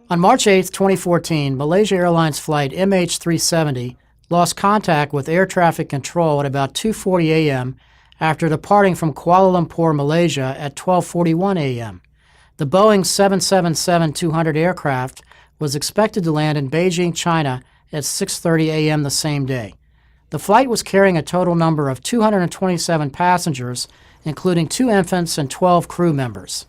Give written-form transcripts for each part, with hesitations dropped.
On March 8, 2014, Malaysia Airlines flight Mh370 lost contact with air traffic control at about 2:40 a.m. after departing from Kuala Lumpur, Malaysia at 12:41 a.m. The Boeing 777-200 aircraft was expected to land in Beijing, China at 6:30 a.m. the same day. The flight was carrying a total number of 227 passengers, including 2 infants and 12 crew members.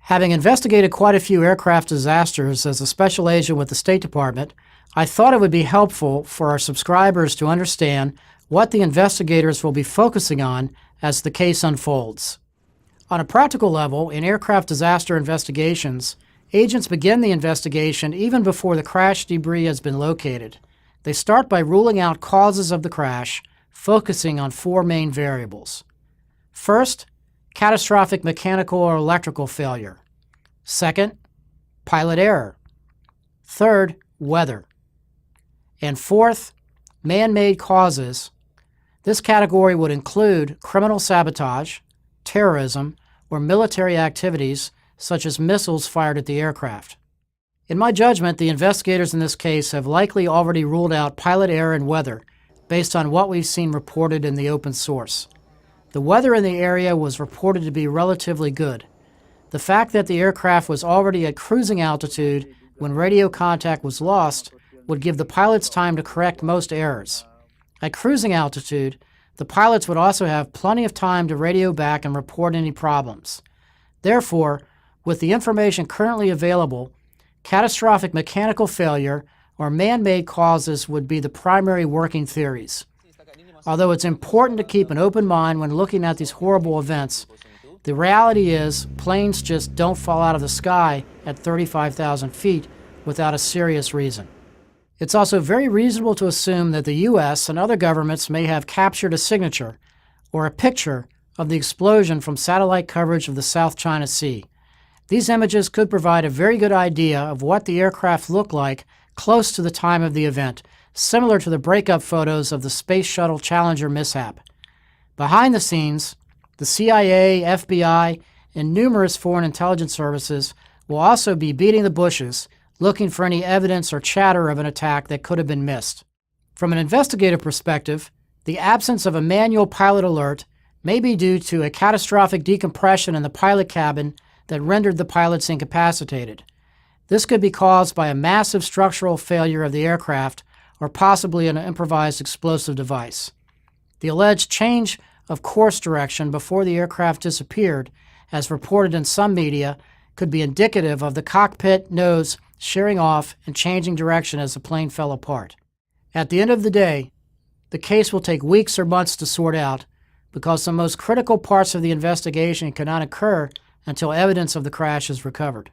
Having investigated quite a few aircraft disasters as a special agent with the State Department, I thought it would be helpful for our subscribers to understand what the investigators will be focusing on as the case unfolds. On a practical level, in aircraft disaster investigations, agents begin the investigation even before the crash debris has been located. They start by ruling out causes of the crash, focusing on 4 main variables. First, catastrophic mechanical or electrical failure. Second, pilot error. Third, weather. And fourth, man-made causes. This category would include criminal sabotage, terrorism, or military activities such as missiles fired at the aircraft. In my judgment, the investigators in this case have likely already ruled out pilot error and weather based on what we've seen reported in the open source. The weather in the area was reported to be relatively good. The fact that the aircraft was already at cruising altitude when radio contact was lost would give the pilots time to correct most errors. At cruising altitude, the pilots would also have plenty of time to radio back and report any problems. Therefore, with the information currently available, catastrophic mechanical failure or man-made causes would be the primary working theories. Although it's important to keep an open mind when looking at these horrible events, the reality is planes just don't fall out of the sky at 35,000 feet without a serious reason. It's also very reasonable to assume that the U.S. and other governments may have captured a signature or a picture of the explosion from satellite coverage of the South China Sea. These images could provide a very good idea of what the aircraft looked like close to the time of the event, similar to the breakup photos of the Space Shuttle Challenger mishap. Behind the scenes, the CIA, FBI, and numerous foreign intelligence services will also be beating the bushes, looking for any evidence or chatter of an attack that could have been missed. From an investigative perspective, the absence of a manual pilot alert may be due to a catastrophic decompression in the pilot cabin that rendered the pilots incapacitated. This could be caused by a massive structural failure of the aircraft or possibly an improvised explosive device. The alleged change of course direction before the aircraft disappeared, as reported in some media, could be indicative of the cockpit nose shearing off and changing direction as the plane fell apart. At the end of the day, the case will take weeks or months to sort out because the most critical parts of the investigation cannot occur until evidence of the crash is recovered.